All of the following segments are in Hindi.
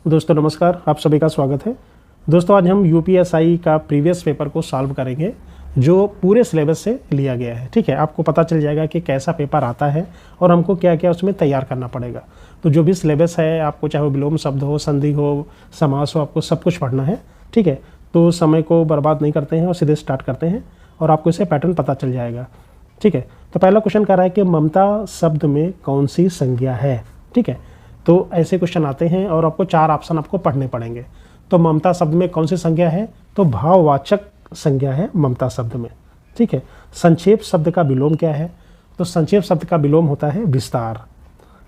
दोस्तों नमस्कार, आप सभी का स्वागत है। दोस्तों आज हम यूपीएसआई का प्रीवियस पेपर को सॉल्व करेंगे जो पूरे सिलेबस से लिया गया है। ठीक है, आपको पता चल जाएगा कि कैसा पेपर आता है और हमको क्या क्या उसमें तैयार करना पड़ेगा। तो जो भी सिलेबस है आपको, चाहे वो विलोम शब्द हो, संधि हो, समास हो, आपको सब कुछ पढ़ना है। ठीक है, तो समय को बर्बाद नहीं करते हैं और सीधे स्टार्ट करते हैं और आपको इससे पैटर्न पता चल जाएगा। ठीक है, तो पहला क्वेश्चन कह रहा है कि ममता शब्द में कौन सी संज्ञा है। ठीक है, तो ऐसे क्वेश्चन आते हैं और आपको 4 ऑप्शन आपको पढ़ने पड़ेंगे। तो ममता शब्द में कौन सी संज्ञा है, तो भाववाचक संज्ञा है ममता शब्द में। ठीक है, संक्षेप शब्द का विलोम क्या है, तो संक्षेप शब्द का विलोम होता है विस्तार।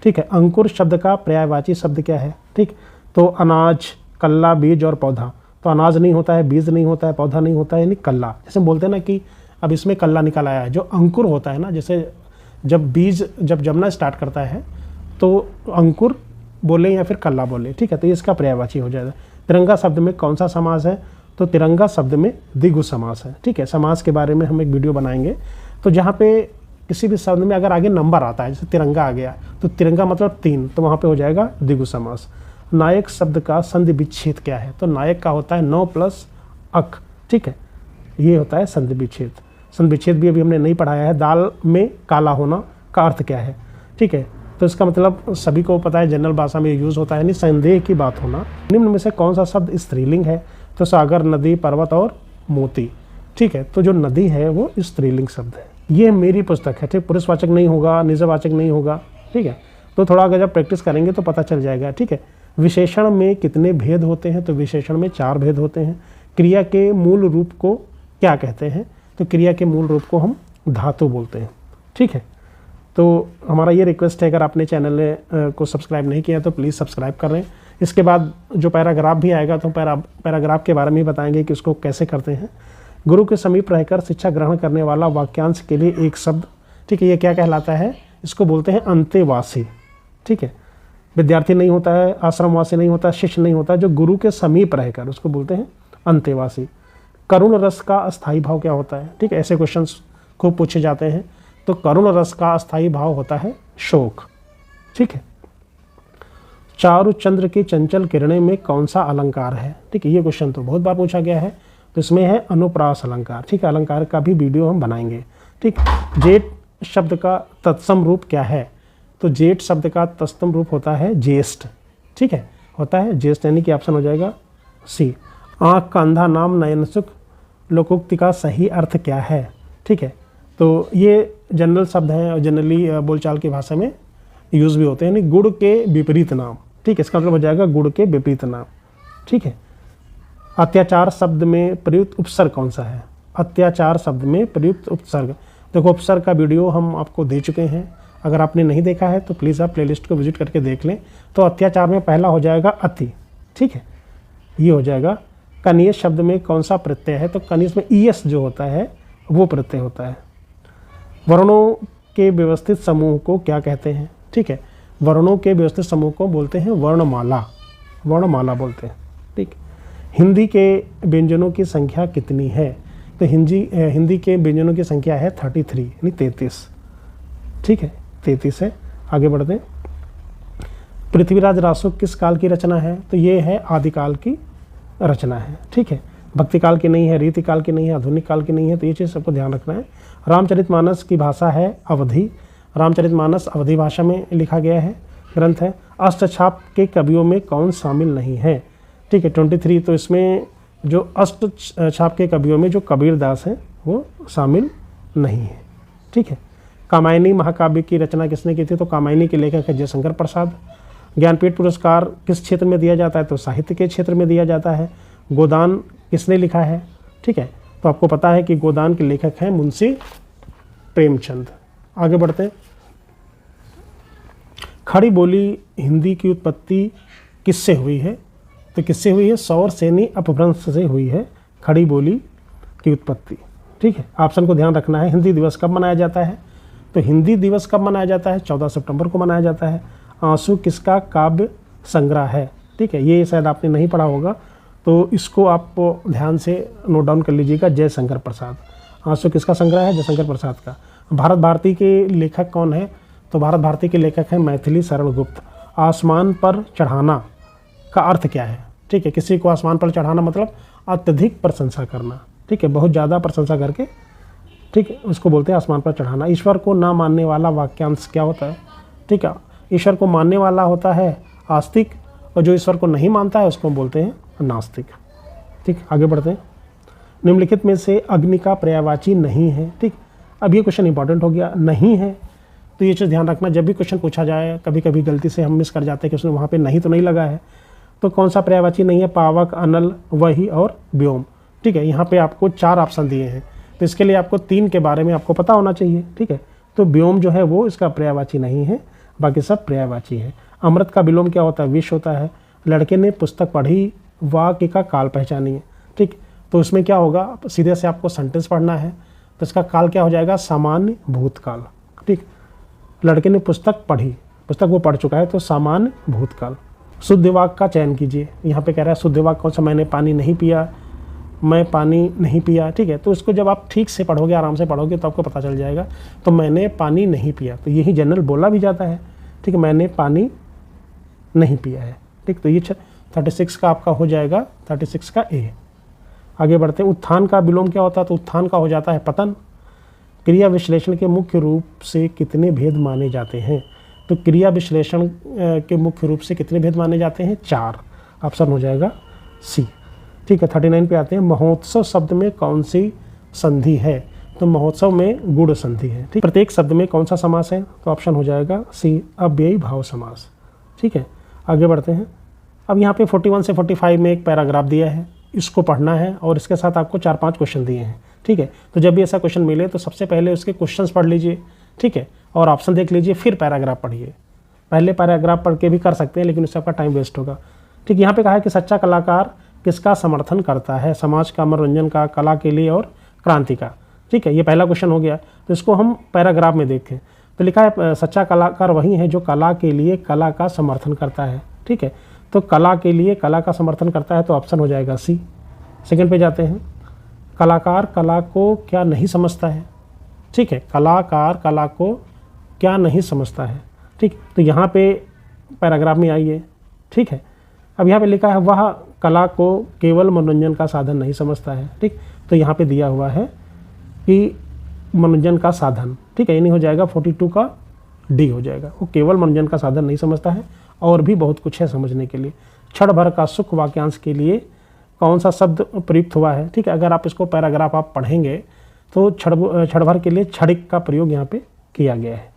ठीक है, अंकुर शब्द का पर्यायवाची शब्द क्या है। ठीक, तो अनाज, कल्ला, बीज और पौधा। तो अनाज नहीं होता है, बीज नहीं होता है, पौधा नहीं होता है, यानी कल्ला। जैसे बोलते हैं ना कि अब इसमें कल्ला निकल आया है। जो अंकुर होता है ना, जैसे जब बीज जब जमना स्टार्ट करता है तो अंकुर बोले या फिर कल्ला बोले। ठीक है, तो ये इसका पर्यायवाची हो जाएगा। तिरंगा शब्द में कौन सा समास है, तो तिरंगा शब्द में द्विगु समास है। ठीक है, समास के बारे में हम एक वीडियो बनाएंगे। तो जहाँ पे किसी भी शब्द में अगर आगे नंबर आता है, जैसे तिरंगा आ गया तो तिरंगा मतलब 3, तो वहाँ पे हो जाएगा द्विगु समास। नायक शब्द का संधि विच्छेद क्या है, तो नायक का होता है 9 प्लस अक। ठीक है, ये होता है संधि विच्छेद। संधि विच्छेद भी अभी हमने नहीं पढ़ाया है। दाल में काला होना का अर्थ क्या है। ठीक है, तो इसका मतलब सभी को पता है, जनरल भाषा में यूज़ होता है, यानी संदेह की बात होना। निम्न में से कौन सा शब्द स्त्रीलिंग है, तो सागर, नदी, पर्वत और मोती। ठीक है, तो जो नदी है वो स्त्रीलिंग शब्द है। ये मेरी पुस्तक है। ठीक, पुरुषवाचक नहीं होगा, निजवाचक नहीं होगा। ठीक है, तो थोड़ा अगर जब प्रैक्टिस करेंगे तो पता चल जाएगा। ठीक है, विशेषण में कितने भेद होते हैं, तो विशेषण में 4 भेद होते हैं। क्रिया के मूल रूप को क्या कहते हैं, तो क्रिया के मूल रूप को हम धातु बोलते हैं। ठीक है, तो हमारा ये रिक्वेस्ट है, अगर आपने चैनल को सब्सक्राइब नहीं किया तो प्लीज़ सब्सक्राइब कर लें। इसके बाद जो पैराग्राफ भी आएगा तो पैराग्राफ के बारे में बताएंगे कि उसको कैसे करते हैं। गुरु के समीप रहकर शिक्षा ग्रहण करने वाला वाक्यांश के लिए एक शब्द। ठीक है, ये क्या कहलाता है, इसको बोलते हैं अंतेवासी। ठीक है, विद्यार्थी नहीं होता है, आश्रमवासी नहीं होता, शिष्य नहीं होता, जो गुरु के समीप रहकर, उसको बोलते हैं अंतेवासी। करुण रस का अस्थायी भाव क्या होता है। ठीक है, ऐसे क्वेश्चन खूब पूछे जाते हैं। तो करुण रस का अस्थायी भाव होता है शोक। ठीक है, चारु चंद्र की चंचल किरणें में कौन सा अलंकार है। ठीक है, ये क्वेश्चन तो बहुत बार पूछा गया है। तो इसमें है अनुप्रास अलंकार। ठीक है, अलंकार का भी वीडियो हम बनाएंगे। ठीक, जेठ शब्द का तत्सम रूप क्या है, तो जेठ शब्द का तत्सम रूप होता है ज्येष्ठ। ठीक है, होता है ज्येष्ठ, यानी कि ऑप्शन हो जाएगा सी। आँख का अंधा नाम नयन सुख लोकोक्ति का सही अर्थ क्या है। ठीक है, तो ये जनरल शब्द हैं और जनरली बोलचाल की भाषा में यूज़ भी होते हैं, यानी गुड़ के विपरीत नाम। ठीक है, इसका मतलब हो जाएगा गुड़ के विपरीत नाम। ठीक है, अत्याचार शब्द में प्रयुक्त उपसर्ग कौन सा है, अत्याचार शब्द में प्रयुक्त उपसर्ग। देखो, उपसर्ग का वीडियो हम आपको दे चुके हैं। अगर आपने नहीं देखा है तो प्लीज़ आप प्लेलिस्ट को विजिट करके देख लें। तो अत्याचार में पहला हो जाएगा अति। ठीक है, ये हो जाएगा। कनियस शब्द में कौन सा प्रत्यय है, तो कनियस में ईएस जो होता है वो प्रत्यय होता है। वर्णों के व्यवस्थित समूह को क्या कहते हैं। ठीक है, वर्णों के व्यवस्थित समूह को बोलते हैं वर्णमाला। वर्णमाला बोलते हैं। ठीक, हिंदी के व्यंजनों की संख्या कितनी है, तो हिंदी के व्यंजनों की संख्या है 33, यानी 33। ठीक है, 33 है। आगे बढ़ते हैं। पृथ्वीराज रासो किस काल की रचना है, तो ये है आदिकाल की रचना है। ठीक है, भक्ति काल की नहीं है, रीति काल की नहीं है, आधुनिक काल की नहीं है, तो ये चीज़ सबको ध्यान रखना है। रामचरितमानस की भाषा है अवधी। रामचरितमानस अवधी भाषा में लिखा गया है, ग्रंथ है। अष्टछाप के कवियों में कौन शामिल नहीं है। ठीक है, 23। तो इसमें जो अष्टछाप के कवियों में जो कबीरदास हैं वो शामिल नहीं है। ठीक है, कामायनी महाकाव्य की रचना किसने की थी, तो कामायनी के लेखक है जयशंकर प्रसाद। ज्ञानपीठ पुरस्कार किस क्षेत्र में दिया जाता है, तो साहित्य के क्षेत्र में दिया जाता है। गोदान किसने लिखा है। ठीक है, तो आपको पता है कि गोदान के लेखक हैं मुंशी प्रेमचंद। आगे बढ़ते हैं। खड़ी बोली हिंदी की उत्पत्ति किससे हुई है, तो किससे हुई है, सौर सेनी अपभ्रंश से हुई है खड़ी बोली की उत्पत्ति। ठीक है, ऑप्शन को ध्यान रखना है। हिंदी दिवस कब मनाया जाता है, तो हिंदी दिवस कब मनाया जाता है, 14 सितंबर को मनाया जाता है। आंसू किसका काव्य संग्रह है। ठीक है, ये शायद आपने नहीं पढ़ा होगा, तो इसको आप ध्यान से नोट डाउन कर लीजिएगा। जयशंकर प्रसाद। आंसू किसका संग्रह है, जयशंकर प्रसाद का। भारत भारती के लेखक कौन है, तो भारत भारती के लेखक हैं मैथिली शरण गुप्त। आसमान पर चढ़ाना का अर्थ क्या है, ठीक है। किसी को आसमान पर चढ़ाना मतलब अत्यधिक प्रशंसा करना, ठीक है, बहुत ज़्यादा प्रशंसा करके, ठीक है, उसको बोलते हैं आसमान पर चढ़ाना। ईश्वर को ना मानने वाला वाक्यांश क्या होता है, ठीक है। ईश्वर को मानने वाला होता है आस्तिक, और जो ईश्वर को नहीं मानता है उसको बोलते हैं नास्तिक, ठीक। आगे बढ़ते हैं। निम्नलिखित में से अग्नि का पर्यायवाची नहीं है, ठीक। अब ये क्वेश्चन इंपॉर्टेंट हो गया, नहीं है तो ये चीज़ ध्यान रखना, जब भी क्वेश्चन पूछा जाए कभी कभी गलती से हम मिस कर जाते हैं कि उसने वहाँ पे नहीं तो नहीं लगा है, तो कौन सा पर्यायवाची नहीं है, पावक, अनल, वही और व्योम, ठीक है। यहाँ पे आपको 4 ऑप्शन दिए हैं, तो इसके लिए आपको 3 के बारे में आपको पता होना चाहिए, ठीक है। तो व्योम जो है वो इसका पर्यायवाची नहीं है, बाकी सब पर्यायवाची है। अमृत का विलोम क्या होता है, विष होता है। लड़के ने पुस्तक पढ़ी, वाक्य का काल पहचानिए, ठीक। तो इसमें क्या होगा, सीधे से आपको सेंटेंस पढ़ना है, तो इसका काल क्या हो जाएगा, सामान्य भूतकाल, ठीक। लड़के ने पुस्तक पढ़ी, पुस्तक वो पढ़ चुका है, तो सामान्य भूतकाल। शुद्ध वाक्य का चयन कीजिए, यहाँ पे कह रहा है शुद्ध वाक्य कौन सा, मैंने पानी नहीं पिया, मैं पानी नहीं पिया, ठीक है। तो इसको जब आप ठीक से पढ़ोगे, आराम से पढ़ोगे, तो आपको पता चल जाएगा। तो मैंने पानी नहीं पिया, तो यही जनरल बोला भी जाता है, ठीक है, मैंने पानी नहीं पिया है, ठीक। तो ये 36 का आपका हो जाएगा, 36 का ए। आगे बढ़ते हैं। उत्थान का विलोम क्या होता है, तो उत्थान का हो जाता है पतन। क्रिया विश्लेषण के मुख्य रूप से कितने भेद माने जाते हैं, तो क्रिया विश्लेषण के मुख्य रूप से कितने भेद माने जाते हैं, 4। ऑप्शन हो जाएगा सी, ठीक है। 39 पे आते हैं। महोत्सव शब्द में कौन सी संधि है, तो महोत्सव में गुण संधि है, ठीक। प्रत्येक शब्द में कौन सा समास है, तो ऑप्शन हो जाएगा सी, अव्ययी भाव समास, ठीक है। आगे बढ़ते हैं। अब यहाँ पे 41 से 45 में एक पैराग्राफ दिया है, इसको पढ़ना है और इसके साथ आपको 4-5 क्वेश्चन दिए हैं, ठीक है। तो जब भी ऐसा क्वेश्चन मिले तो सबसे पहले उसके क्वेश्चंस पढ़ लीजिए, ठीक है, और ऑप्शन देख लीजिए, फिर पैराग्राफ पढ़िए। पहले पैराग्राफ पढ़ के भी कर सकते हैं, लेकिन उससे आपका टाइम वेस्ट होगा, ठीक। यहाँ पे कहा है कि सच्चा कलाकार किसका समर्थन करता है, समाज का, मनोरंजन का, कला के लिए और क्रांति का, ठीक है। ये पहला क्वेश्चन हो गया, तो इसको हम पैराग्राफ में देखें। तो लिखा है सच्चा कलाकार वही है जो कला के लिए कला का समर्थन करता है, ठीक है। तो कला के लिए कला का समर्थन करता है, तो ऑप्शन हो जाएगा सी। सेकंड पे जाते हैं। कलाकार कला को क्या नहीं समझता है, ठीक है। कलाकार कला को क्या नहीं समझता है, ठीक। तो यहाँ पे पैराग्राफ में आइए, ठीक है। अब यहाँ पे लिखा है वह कला को केवल मनोरंजन का साधन नहीं समझता है, ठीक। तो यहाँ पे दिया हुआ है कि मनोरंजन का साधन, ठीक है। ये नहीं हो जाएगा, 42 का डी हो जाएगा। वो केवल मनोरंजन का साधन नहीं समझता है, और भी बहुत कुछ है समझने के लिए। क्षण भर का सुख वाक्यांश के लिए कौन सा शब्द प्रयुक्त हुआ है, ठीक है। अगर आप इसको पैराग्राफ आप पढ़ेंगे तो क्षण भर के लिए क्षणिक का प्रयोग यहाँ पे किया गया है,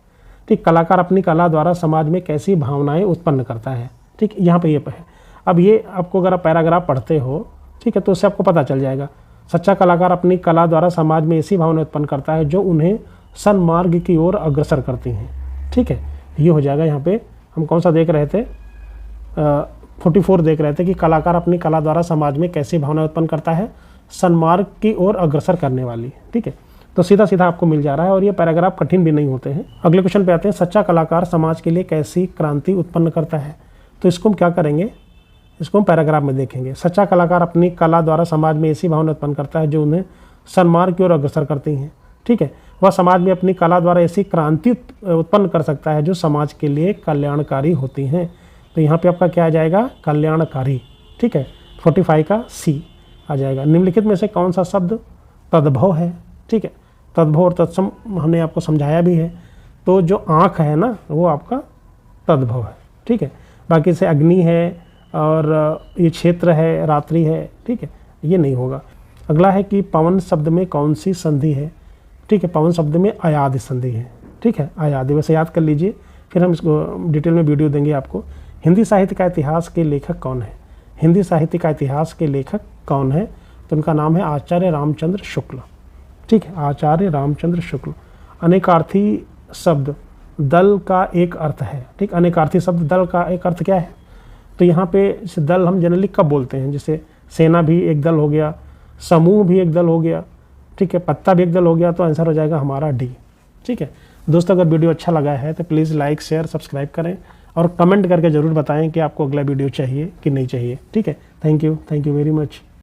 ठीक। कलाकार अपनी कला द्वारा समाज में कैसी भावनाएं उत्पन्न करता है, ठीक। यहाँ पे ये है। अब ये आपको अगर आप पैराग्राफ पढ़ते हो, ठीक है, तो उससे आपको पता चल जाएगा। सच्चा कलाकार अपनी कला द्वारा समाज में ऐसी भावना उत्पन्न करता है जो उन्हें सन्मार्ग की ओर अग्रसर करती हैं, ठीक है। ये हो जाएगा। यहाँ पे हम कौन सा देख रहे थे, 44 देख रहे थे कि कलाकार अपनी कला द्वारा समाज में कैसी भावना उत्पन्न करता है, सन्मार्ग की ओर अग्रसर करने वाली, ठीक है। तो सीधा सीधा आपको मिल जा रहा है, और ये पैराग्राफ कठिन भी नहीं होते हैं। अगले क्वेश्चन पे आते हैं। सच्चा कलाकार समाज के लिए कैसी क्रांति उत्पन्न करता है, तो इसको हम क्या करेंगे, इसको हम पैराग्राफ में देखेंगे। सच्चा कलाकार अपनी कला द्वारा समाज में ऐसी भावना उत्पन्न करता है जो उन्हें सन्मार्ग की ओर अग्रसर करती हैं, ठीक है। वह समाज में अपनी कला द्वारा ऐसी क्रांति उत्पन्न कर सकता है जो समाज के लिए कल्याणकारी होती हैं। तो यहाँ पे आपका क्या आ जाएगा, कल्याणकारी, ठीक है। 45 का सी आ जाएगा। निम्नलिखित में से कौन सा शब्द तद्भव है, ठीक है। तद्भव और तत्सम हमने आपको समझाया भी है। तो जो आँख है ना, वो आपका तद्भव है, ठीक है। बाकी से अग्नि है और ये क्षेत्र है, रात्रि है, ठीक है, ये नहीं होगा। अगला है कि पवन शब्द में कौन सी संधि है, ठीक है। पवन शब्द में अयादि संधि है, ठीक है, अयादि। वैसे याद कर लीजिए, फिर हम इसको डिटेल में वीडियो देंगे आपको। हिंदी साहित्य का इतिहास के लेखक कौन है, हिंदी साहित्य का इतिहास के लेखक कौन है, तो उनका नाम है आचार्य रामचंद्र शुक्ल, ठीक है, आचार्य रामचंद्र शुक्ल। अनेकार्थी शब्द दल का एक अर्थ है, ठीक। अनेकार्थी शब्द दल का एक अर्थ क्या है, तो यहाँ पे दल हम जनरली कब बोलते हैं, जैसे सेना भी एक दल हो गया, समूह भी एक दल हो गया, ठीक है, पत्ता भी एक दल हो गया। तो आंसर हो जाएगा हमारा डी, ठीक है। दोस्तों अगर वीडियो अच्छा लगा है तो प्लीज़ लाइक शेयर सब्सक्राइब करें, और कमेंट करके ज़रूर बताएं कि आपको अगला वीडियो चाहिए कि नहीं चाहिए, ठीक है। Thank you very much.